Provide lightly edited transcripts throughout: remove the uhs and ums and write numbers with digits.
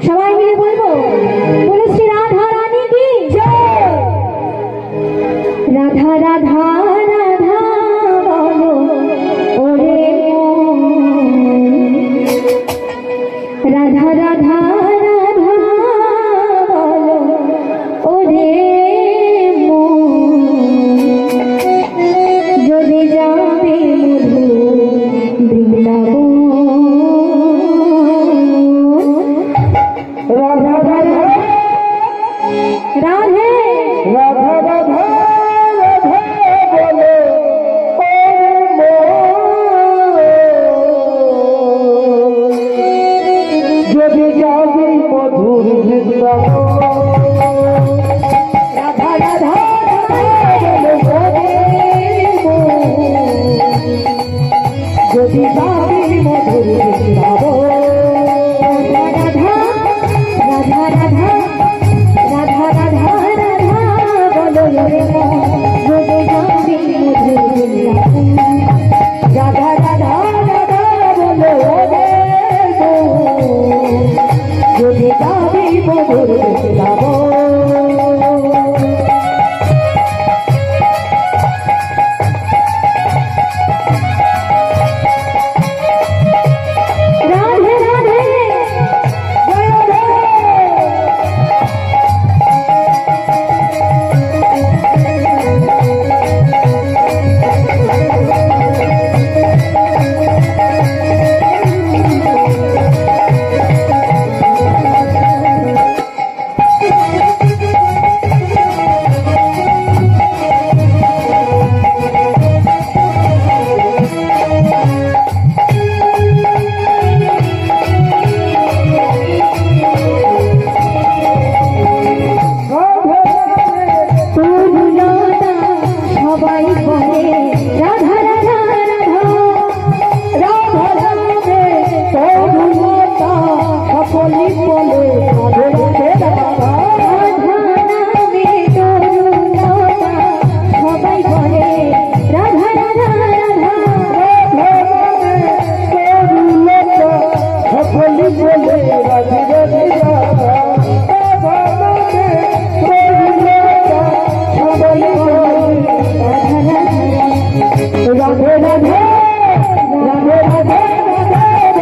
সবাই মিলে বলবো, বলে শ্রী রাধা রানী কি জয়। রাধা রাধা রাধা বলো ওরে মন, রাধা রাধা রাধা বলো ওরে মন, যদি যাবে মধু বৃন্দাবন। রাধা রাধা রাধে রাধা রাধা রাধা বলো যদি যাবে মধুর বৃন্দাবন। রাধা রাধা যদি যাবে মধুর বৃন্দাবন। রাধা রাধা রাধা রাধা রাধা রাধা বলো রে মন, যদি যাবে মধুর বৃন্দাবন। রাধা রাধা রাধা বলো রে মন, যদি যাবে মধুর বৃন্দাবন। রাধে রাধে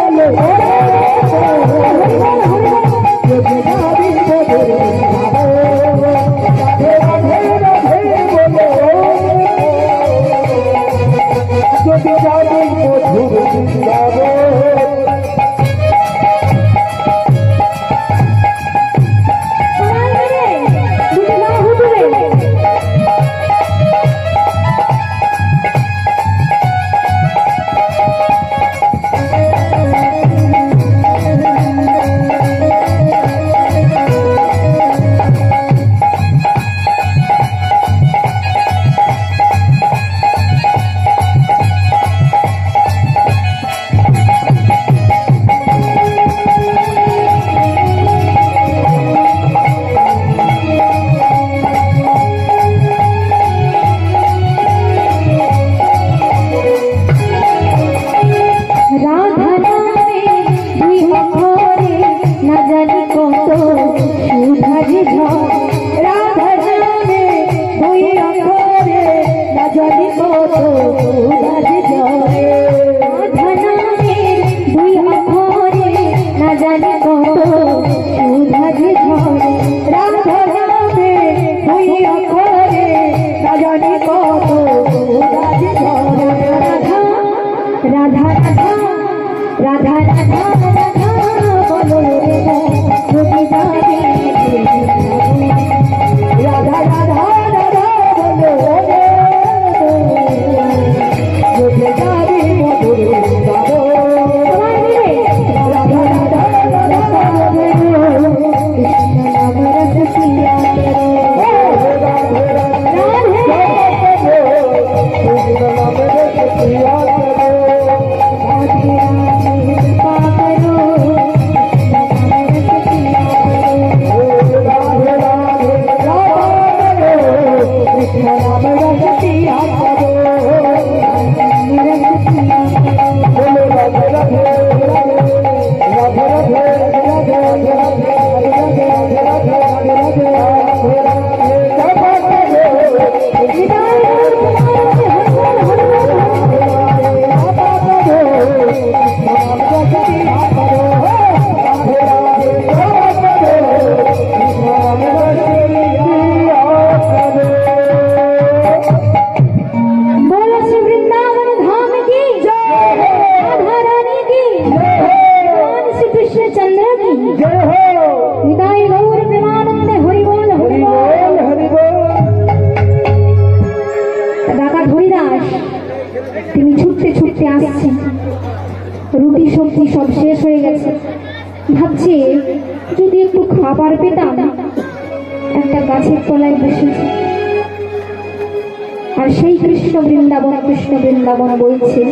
রাধে বলো जय की जय हो हृदय गौर प्रेमानंदे हरि बोल हरि बोल हरि बोल। ডাকা হরিদাস তিনি ছুটতে ছুটতে আসছেন, রুটি সবজি সব শেষ হয়ে গেছে, ভাবছে যদি একটু খাবার পেতাম। একটা গাছের তলায় বসেছে আর সেই কৃষ্ণ বৃন্দাবন বলছে,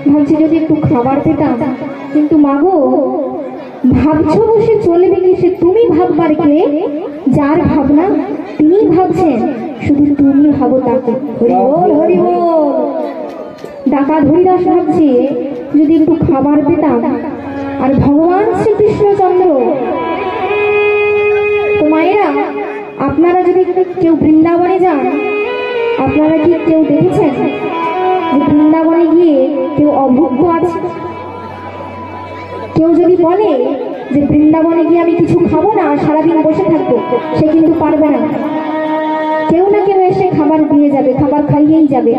ভাবছি যদি একটু খাবার পেতাম। কিন্তু মাগো, ভাবছো বসে চলবে কি? সে তুমি ভাববার কে? যার ভাবনা তিনি ভাবছেন, শুধু তুমি ভাবো তাকে। হরি বল হরি বল। ডাকাত হরিদাস ভাবছে যদি একটু খাবার পেতাম। আর ভগবান শ্রীকৃষ্ণচন্দ্র, তো মায়েরা, আপনারা যদি কেউ বৃন্দাবনে যান, আপনারা কি কেউ দেখেছেন যে বৃন্দাবনে গিয়ে কেউ অভুক্ত আছে? কেউ যদি বলে যে বৃন্দাবনে গিয়ে আমি কিছু খাবো না, সারাদিন বসে থাকবো, সে কিন্তু পারবে না। কেউ না কেউ এসে খাবার দিয়ে যাবে, খাবার খাইয়েই যাবে।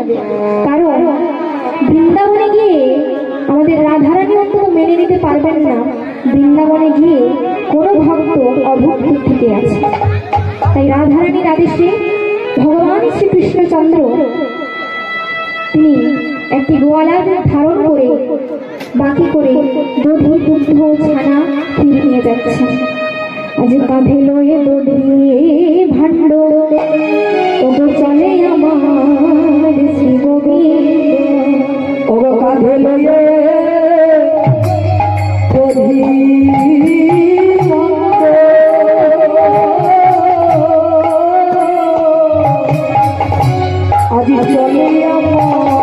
কারণ বৃন্দাবনে গিয়ে আমাদের রাধারানী অন্তত মেনে নিতে পারবেন না বৃন্দাবনে গিয়ে কোনো ভক্ত অভুক্ত থেকে আছে। তাই রাধারানীর আদেশে ভগবান শ্রীকৃষ্ণচন্দ্র তিনি একটি গোয়ালার ধারণ করে বাকি করে দধি দুগ্ধ ছানা ক্ষীর নিয়ে যাচ্ছেন। আজ কাঁধে লয়ে দধি ভাণ্ড, ওগো চলে আমার শ্রী গোবিন্দ, ওগো কাঁধে লয়ে দধি আজি চলে আমার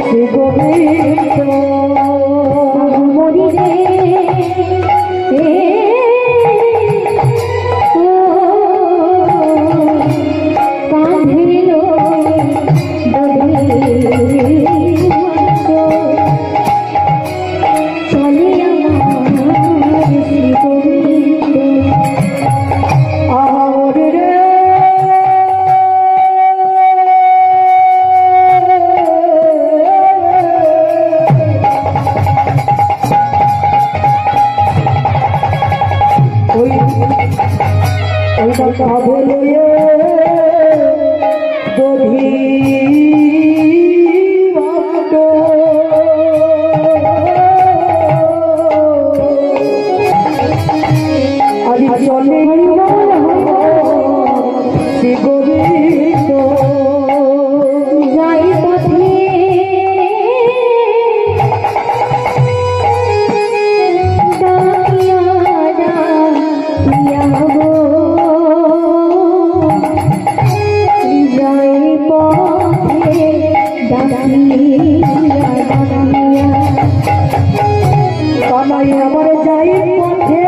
শ্রী গোবিন্দ। মরি রে কাঁধে লয়ে দধি চলে আমার শ্রী গোবিন্দ। আর রে ওই কাঁধে লয়ে দধি ভাণ্ড, আজ চলে শ্রী গোবিন্দ। যাই পথে ডাকিয়া ডাকিয়া গো, যাই পথে ডাকিয়া ডাকিয়া। কানাই আমার যাই পথে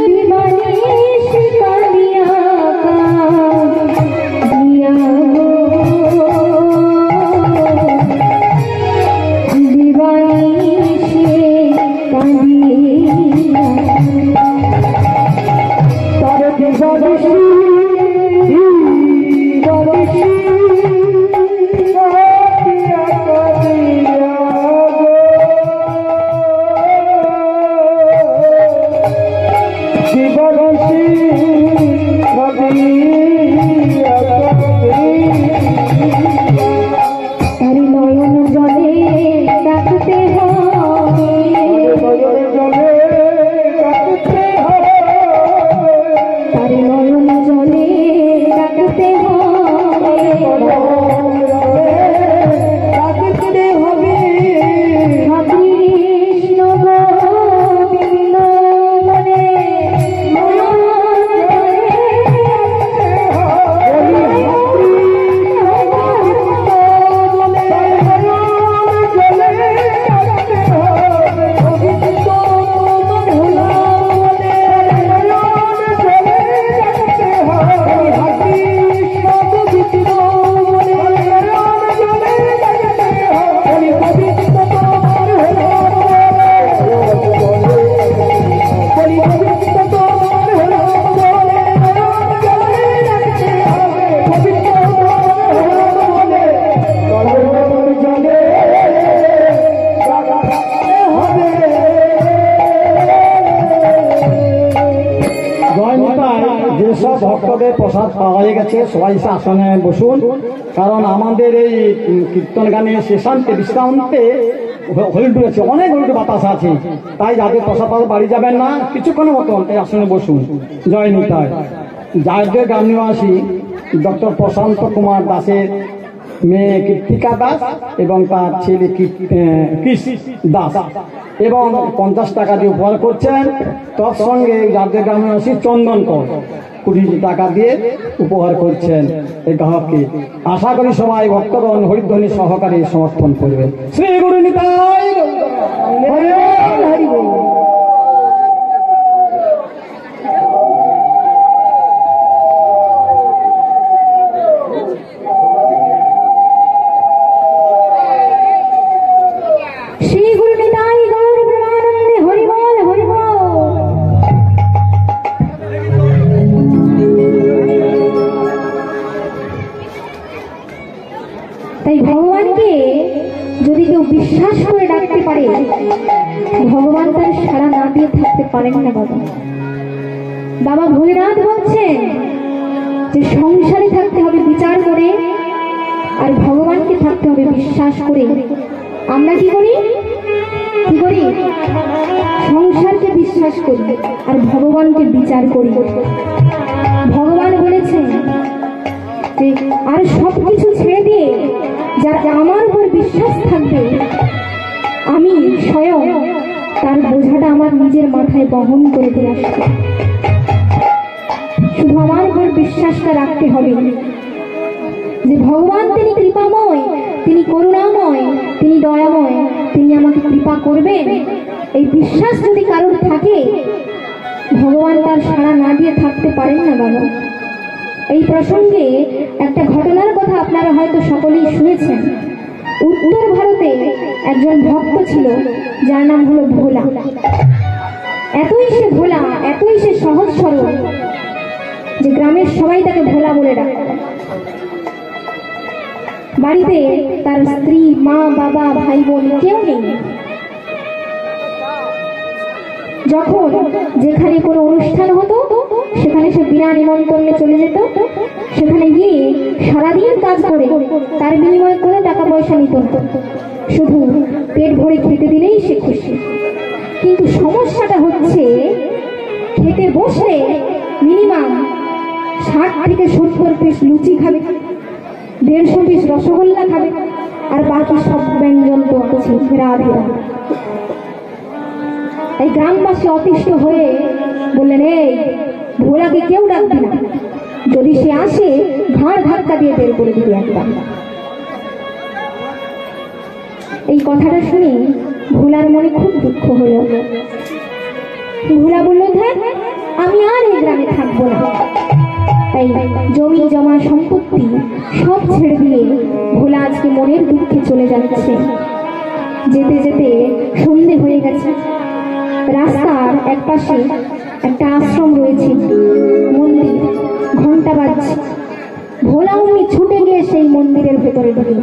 দিবানিশ কালিয়া তারি নয়ন জলে ডাকতে হবে, তারি নয়ন জলে ডাকতে হবে, কৃষ্ণ গোবিন্দ বলে নয়ন যেসব ভক্তদের প্রসাদ পাওয়া গেছে সবাই এসে আসনে বসুন, কারণ আমাদের এই কীর্তন গানের শেষান্তে বিশ্রান্তে হলিডু আছে, অনেক হলিডু বাতাস আছে, তাই যাদের প্রসাদ পাওয়া বাড়ি যাবেন না, কিছুক্ষণের মতন এই আসনে বসুন। জয় নিতাই। যাদের গ্রাম নিবাসী ডক্টর প্রশান্ত কুমার দাসের মেয়ে কৃত্তিকা দাস এবং তার ছেলে কৃষ দাস এবং 50 টাকা দিয়ে উপহার করছেন। তার সঙ্গে যাদের গ্রামে আসি চন্দন কর 20 টাকা দিয়ে উপহার করছেন এই গ্রাহককে। আশা করি সবাই ভক্তগণ হরিধ্বনি সহকারে সমর্থন করবেন। শ্রী গুরু নিতাই হরি বল, হরি বল। তাই ভগবানকে যদি কেউ বিশ্বাস করে ডাকতে পারে, ভগবান তার সাড়া না দিয়ে থাকতে পারেন না। বাবা ভোলেনাথ বলছেন যে সংসারে থাকতে হবে বিচার করে, আর ভগবানকে থাকতে হবে বিশ্বাস করে। আমরা কি করি? সংসারকে বিশ্বাস করি আর ভগবানকে বিচার করি। ভগবান বলেছেন যে আর সবকিছু ছেড়ে দিয়ে যার আমার উপর বিশ্বাস থাকবে, আমি স্বয়ং তার বোঝাটা আমার নিজের মাথায় বহন করে দিয়ে আসবো। শুধু আমার উপর বিশ্বাসটা রাখতে হবে যে ভগবান তিনি কৃপাময়, তিনি করুণাময়, তিনি দয়াময়, তিনি আমাকে কৃপা করবেন। এই বিশ্বাস যদি কারোর থাকে, ভগবান তার সাড়া না দিয়ে থাকতে পারেন না। বাবা, এই প্রসঙ্গে একটা ঘটনার কথা আপনারা হয়তো সকলেই শুনেছেন। উত্তর ভারতে একজন ভক্ত ছিল যার নাম হলো ভোলা। এতই সে ভোলা, এতই সে সহজ সরল যে গ্রামের সবাই তাকে ভোলা বলে ডাকত। বাড়িতে তার স্ত্রী, মা, বাবা, ভাই বোন কেউ নেই। যখন যেখানে কোনো অনুষ্ঠান হতো সেখানে সে বিনা নিমন্ত্রণে চলে যেত। সেখানে গিয়ে সারাদিন কাজ করে তার বিনিময়ে কোনো টাকা পয়সা নিত না, শুধু পেট ভরে খেতে দিলেই সে খুশি। কিন্তু সমস্যাটা হচ্ছে, খেতে বসলে মিনিমাম 60 থেকে 70 পিস লুচি খাবে, 150 পিস রসগোল্লা খাবে, আর বাকি সব ব্যঞ্জন তো আছে রাধে রাধে। এই গ্রামবাসী অতিষ্ঠ হয়ে বললেন, এই ভোলাকে কেউ ডাকবি না, যদি সে আসে ঘাড় ধাক্কা দিয়ে বের করে দিবি একদম। এই কথাটা শুনে ভোলার মনে খুব দুঃখ হলো। ভোলা বলল, হ্যাঁ আমি আর এই গ্রামে থাকবো না। তাই জমি জমা সম্পত্তি সব ছেড়ে দিয়ে ভোলা আজকে মনের দুঃখে চলে যাচ্ছে। যেতে যেতে সন্ধে হয়ে গেছে। রাস্তার এক পাশে একটা আশ্রম রয়েছে, মন্দির, ঘন্টা বাজছে। ভোলা উনি ছুটে গিয়ে সেই মন্দিরের ভেতরে ঢুকে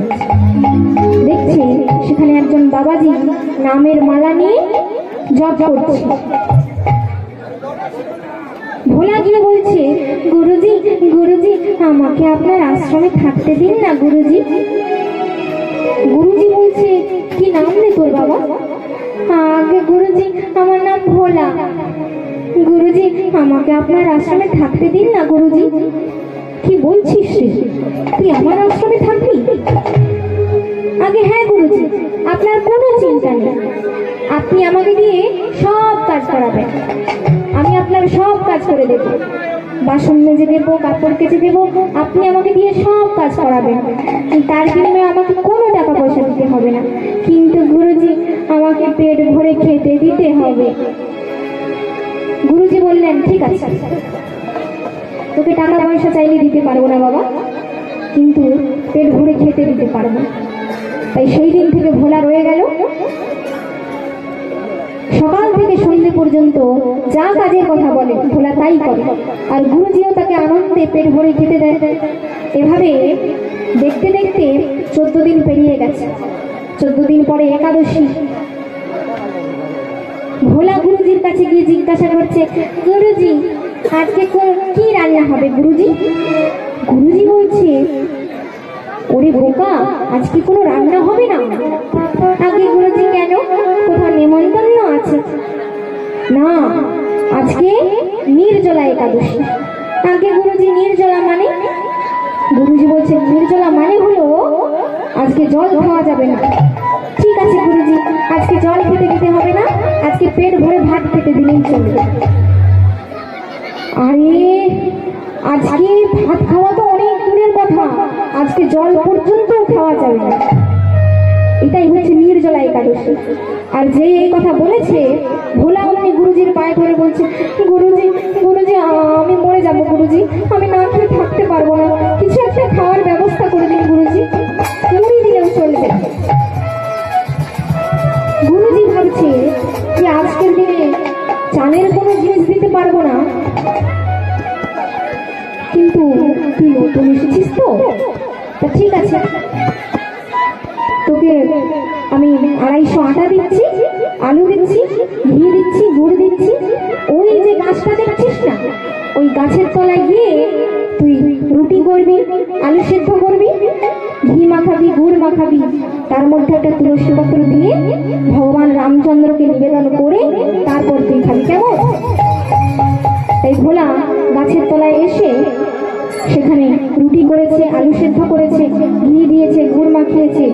দেখছে সেখানে একজন বাবাজি নামের মালা নিয়ে জপ করছে। ভোলা গিয়ে বলছে, বলছে, গুরুজি গুরুজি আমাকে আপনার আশ্রমে থাকতে দিন না গুরুজি। গুরুজি বলছে, কি নাম রে তোর বাবা? আগে গুরুজি আমার নাম ভোলা। গুরুজি আমাকে আপনার আশ্রমে থাকতে দিন না গুরুজি। কি বলছিস রে, তুই আমার আশ্রমে থাকবি? আগে হ্যাঁ গুরুজি, আপনার কোনো চিন্তা নেই, আপনি আমাকে দিয়ে সব কাজ করাবেন, আমি আপনার সব কাজ করে দেব, বাসন মেজে দেবো, কাপড় কেচে দেবো, আপনি আমাকে দিয়ে সব কাজ করাবেন, তার বিনিময়ে আমাকে কোনো টাকা পয়সা দিতে হবে না, কিন্তু গুরুজি আমাকে পেট ভরে খেতে দিতে হবে। গুরুজি বললেন, ঠিক আছে, তোকে টাকা পয়সা চাইলে দিতে পারবো না বাবা, কিন্তু পেট ভরে খেতে দিতে পারবো। তাই সেই দিন থেকে ভোলা রয়ে গেল। সকাল থেকে সন্ধ্যে পর্যন্ত যা কাজের কথা বলে ভোলা তাই করে, আর গুরুজিও তাকে আনন্দে পেট ভরে খেতে দেয়। এভাবে দেখতে দেখতে 14 দিন পেরিয়ে গেছে। 14 দিন পরে একাদশী। ভোলা গুরুজির কাছে গিয়ে জিজ্ঞাসা করছে, গুরুজি আজকে কি রান্না হবে গুরুজি? গুরুজি বলছে, ওরে বোকা, আজকে কোনো রান্না হবে না। আগে গুরুজি কেন, কোথাও নেমন্তন্ন আছে? না, আজকে নির্জলা একাদশী। আগে গুরুজি নির্জলা মানে? গুরুজি বলছে, নির্জলা মানে হলো আজকে জল খাওয়া যাবে না। ঠিক আছে গুরুজি, আজকে জল খেতে দিতে হবে না, আজকে পেট ভরে ভাত খেতে দিলেই চলবে। আরে আজকে ভাত খাওয়া তো অনেক দূরের কথা, আজকে জল পর্যন্ত খাওয়া যাবে না। এটাই হচ্ছে নির্জলা একাদশী। আর যে এই কথা বলেছে, ভোলা অমনি গুরুজির পায়ে ধরে বলছে, গুরুজি গুরুজি আমি মরে যাবো গুরুজি, আমি না খেয়ে থাকতে পারবো না, কিছু একটা খাওয়ার ব্যবস্থা করে দিন গুরুজি, মুড়ি দিলেও চলবে। গুরুজি ভাবছে যে আজকের দিনে চালের কোনো জিনিস দিতে পারবো না, কিন্তু তুই নতুন এসেছিস তো, তা ঠিক আছে, তোকে আমি 250 আটা দিচ্ছি, আলু দিচ্ছি, ঘি দিচ্ছি, গুড় দিচ্ছি। ওই যে গাছটা দেখছিস না, ওই গাছের তলায় গিয়ে তুই রুটি করবি, আলু সেদ্ধ করবি, ঘি মাখাবি, গুড় মাখাবি, তার মধ্যে একটা তুলসী পত্র দিয়ে ভগবান রামচন্দ্রকে নিবেদন করে তারপর তুই খাবি, কেমন? তাই ভোলা গাছের তলায় এসে সেখানে রুটি করেছে, আলু সেদ্ধ করেছে, ঘি দিয়েছে, গুড় মাখিয়েছে,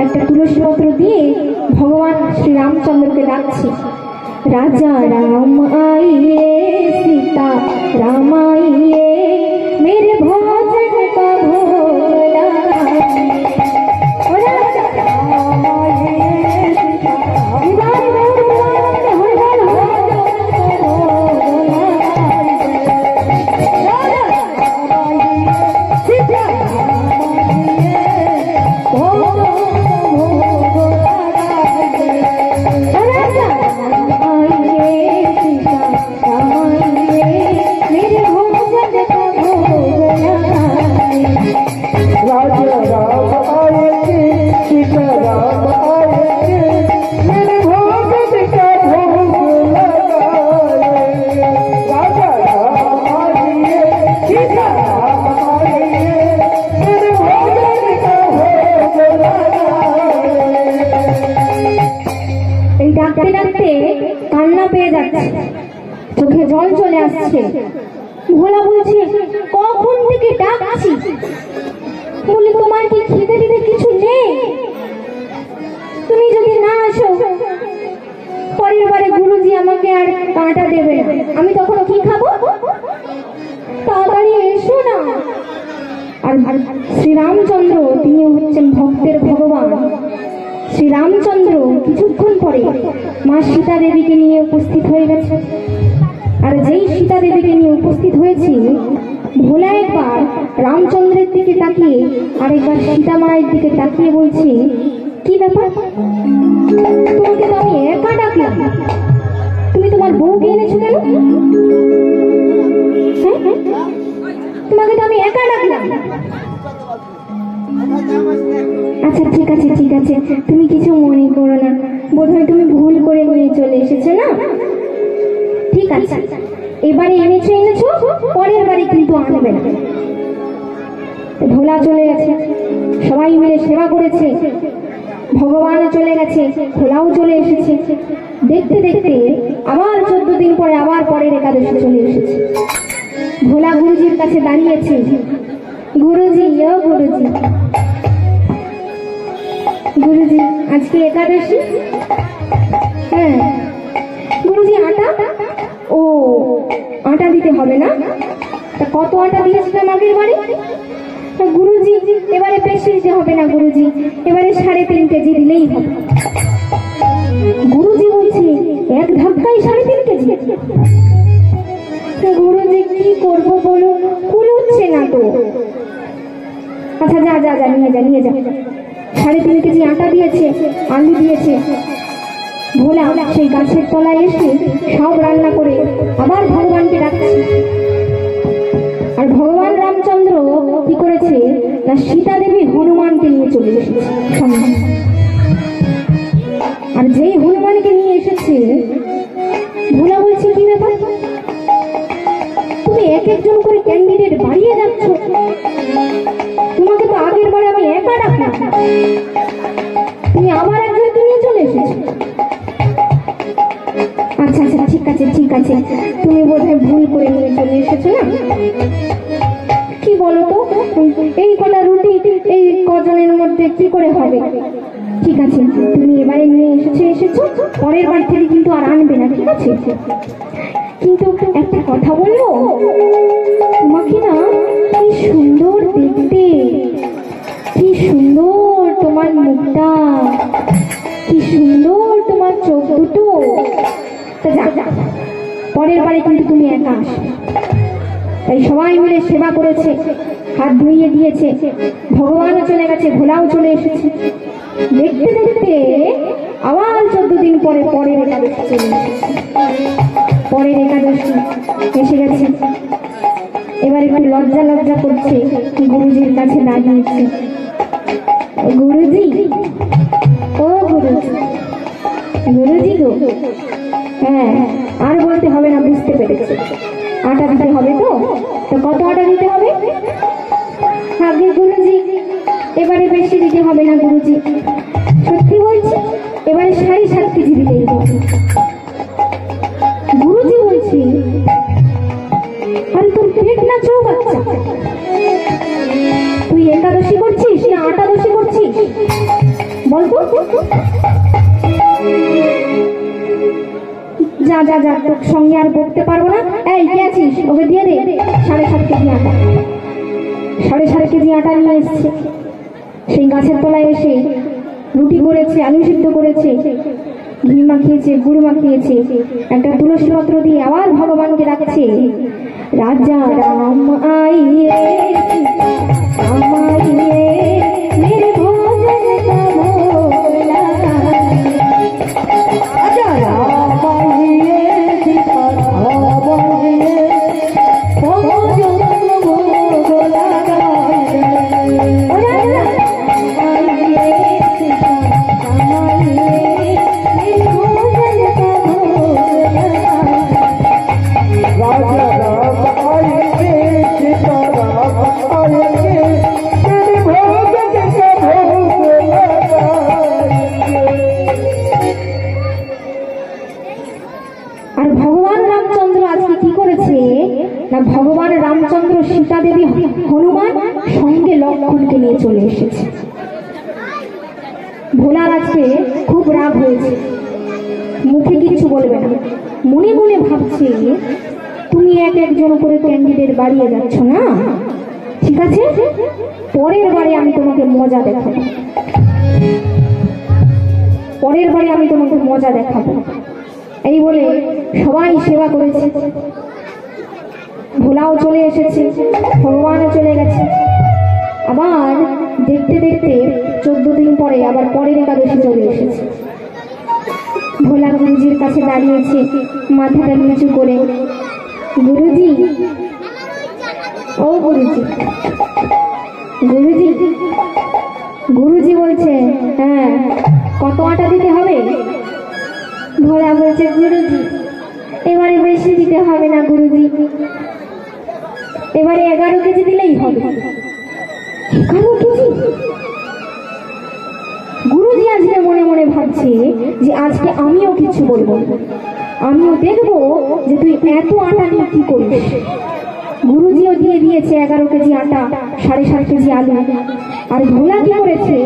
একটা তুলসী পত্র দিয়ে ভগবান শ্রী রামচন্দ্রকে ডাকছে, রাজা রাম আইয়ে सीता राम आइए मेरे भोजन का भोग लगाइए। চোখে জল চলে আসছে। ভোলা বলছে, কখন থেকে ডাকছি, বলি তোমার কি খিদে দিতে কিছু নেই? তুমি যদি না আসো পরের বারে গুরুজি আমাকে আর কাঁটা দেবে না, আমি তখন কি খাবো? তাড়াতাড়ি এসো না। আর শ্রীরামচন্দ্র তিনি হচ্ছেন ভক্তের ভগবান। শ্রীরামচন্দ্র কিছুক্ষণ পরে মা সীতা দেবীকে নিয়ে উপস্থিত হয়ে গেছে। আর যেই সীতা দেবীকে নিয়ে উপস্থিত হয়েছে, ভোলা একবার রামচন্দ্রের দিকে তাকিয়ে আরেকবার সীতা মায়ের দিকে তাকিয়ে বলছে, কি ব্যাপার, তোমাকে তো আমি একা ডাকলাম, তুমি তোমার বউকে এনেছো কেন? তোমাকে তো আমি একা ডাকলাম। আচ্ছা ঠিক আছে ঠিক আছে, তুমি কিছু মনে করো না, বোধহয় তুমি ভুল করে নিয়ে চলে এসেছো না? ঠিক আছে, এবারে এনেছো এনেছো, পরের বারে কিন্তু আনবে না। ভোলা চলে গেছে, সবাই মিলে সেবা করেছে, ভগবান চলে গেছে, ভোলাও চলে এসেছে। দেখতে দেখতে আবার 14 দিন পরে আবার পরের একাদশী চলে এসেছে। ভোলা গুরুজির কাছে দাঁড়িয়েছে, গুরুজি ও গুরুজি, গুরুজি আজকে একাদশী। হ্যাঁ গুরুজি, আটা? ও আটা দিতে হবে না? তা কত আটা দিয়েছিলাম আগের বারে? গুরুজি এবারে বেশি দিতে হবে না গুরুজি, এবারে 3.5 কেজি দিলেই হবে। গুরুজি বলছে এক ধাক্কায় 3.5 কেজি? গুরুজি কি করবো বলো, কুলোচ্ছে না তো। আচ্ছা যা যা যা, নিয়ে যা নিয়ে যা। 3.5 কেজি আটা দিয়েছে, আলু দিয়েছে। ভোলা সেই গাছের তলায় এসে সব রান্না করে আবার ভগবানকে ডাকছে। আর ভগবান রামচন্দ্র কি করেছে না, সীতা দেবী হনুমানকে নিয়ে চলে এসেছে সঙ্গে। আর যেই হনুমানকে নিয়ে এসেছে, ভোলা বলছে কি ব্যাপার, তুমি এক একজন করে ক্যান্ডিডেট বাড়িয়ে যাচ্ছ, তোমাকে তো আগের বারে আমি একা ডাকলাম, তুমি আবার একজনকে নিয়ে চলে এসেছো। আচ্ছা আচ্ছা ঠিক আছে ঠিক আছে, তুমি বোধহয় ভুল করে নিয়ে চলে এসেছো না? কি বলো তো, এই কটা রুটি এই কজনের মধ্যে কি করে হবে? ঠিক আছে, তুমি এবারে নিয়ে এসেছো, পরের বার থেকে কিন্তু আর আনবে না, ঠিক আছে? কিন্তু একটা কথা বলবো, তোমাকে না কি সুন্দর দেখতে, কি সুন্দর তোমার মুখটা, কি সুন্দর তোমার চোখ দুটো। তা যা, পরের বারে কিন্তু তুমি একা আসবে। তাই সবাই মিলে সেবা করেছে, হাত ধুইয়ে দিয়েছে, ভগবানও চলে গেছে, ভোলাও চলে এসেছে। দেখতে দেখতে আবার 14 দিন পরে পরের একাদশী চলে এসেছে। পরের একাদশী এসে গেছে। এবার একটু লজ্জা লজ্জা করছে, গুরুজির কাছে দাঁড়িয়েছে। গুরুজি ও গুরুজি, গুরুজি গো, হ্যাঁ আর বলতে হবে না, বুঝতে পেরেছি। আটা দিতে হবে তো? তো কত আটা দিতে হবে? আগে গুরুজি এবারে বেশি দিতে হবে না গুরুজি, সত্যি বলছি, এবারে 7.5 কেজি দিলেই হবে। গুরুজি বলছি, আরে তোর পেট না চৌ বাচ্চা, তুই একাদশী করছিস না আটাদশী করছিস বলতো? যা যা যা, তোর সঙ্গে আর বলতে পারবো না। এই কে আছিস, ওকে দিয়ে দে 7.5 কেজি আটা। 7.5 কেজি আটা নিয়ে এসছে। সেই গাছের তলায় এসে রুটি করেছে, আলু সিদ্ধ করেছে, ঘি মাখিয়েছে, গুড় মাখিয়েছে, একটা তুলসী পত্র দিয়ে আবার ভগবানকে ডাকছে, রাজা রাম আইয়ে আমাইয়ে মেরে ভোজন কা ভোগ লাগাই। রাজা রাম আইয়ে সীতা আমাইয়ে ভোজন কা ভোগ লাগাই। ও রাজা আইয়ে সীতা আমাইয়ে মেরে ভোজন কা ভোগ লাগাই। রাজা রাম আইয়ে সীতা আমাইয়ে মেরে ভোজন কা ভোগ লাগাই। আর ভগবান রামচন্দ্র আজকে কি করেছে না, ভগবান রামচন্দ্র সীতা দেবী হনুমান সঙ্গে লক্ষ্মণকে নিয়ে চলে এসেছে। ভোলার আজকে খুব রাগ হয়েছে, মুখে কিচ্ছু বলবে না, মনে মনে ভাবছে তুমি এক একজন করে ক্যান্ডিডেট বাড়িয়ে যাচ্ছ না, ঠিক আছে পরের বারে আমি তোমাকে মজা দেখাবো, পরের বারে আমি তোমাকে মজা দেখাবো। এই বলে সবাই সেবা করেছে, ভোলাও চলে এসেছে, ভগবানও চলে গেছে। আবার দেখতে দেখতে 14 দিন পরে আবার পরের একাদশী চলে এসেছে। ভোলা গুরুজির কাছে দাঁড়িয়েছে, মাথাটা নিচু করে, গুরুজি ও গুরুজি, গুরুজি, গুরুজি বলছে হ্যাঁ কত আটা দিতে হবে? ভোলা বলছে গুরুজি এবারে বেশি দিতে হবে না না গুরুজি, এবারে 11 কেজি দিলেই হবে। 11 কেজি? গুরুজি আজকে মনে মনে ভাবছে যে আজকে আমিও কিছু বলবো, আমিও দেখবো যে তুই এত আটা নিয়ে কি করিস। গুরুজিও দিয়ে দিয়েছে 11 কেজি আটা, 7.5 কেজি আলু। আর ভোলা কি করেছে,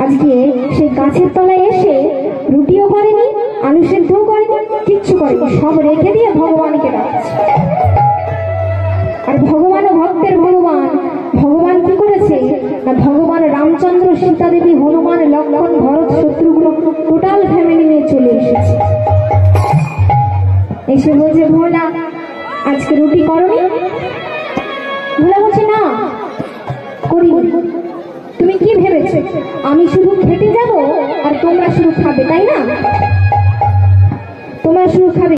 আজকে সেই গাছের তলায় এসে রুটিও করেনি, আলু সেদ্ধও করেনি, কিচ্ছু করেনি, সব রেখে দিয়ে ভগবানকে ডাকছে। আর ভগবান ভক্তের ভগবান, ভগবান কি করেছে না, ভগবান রামচন্দ্র, সীতা দেবী, হনুমান, লক্ষ্মণ, ভরত, শত্রুঘ্ন টোটাল ফ্যামিলি নিয়ে চলে এসেছে। এসে বলছে, ভোলা আজকে রুটি করনি? ভোলা বলছে, না করিনি। তুমি কি ভেবেছো আমি শুধু খেতে যাব আর তোমরা শুধু খাবে, তাই না? তোমরা শুধু খাবে।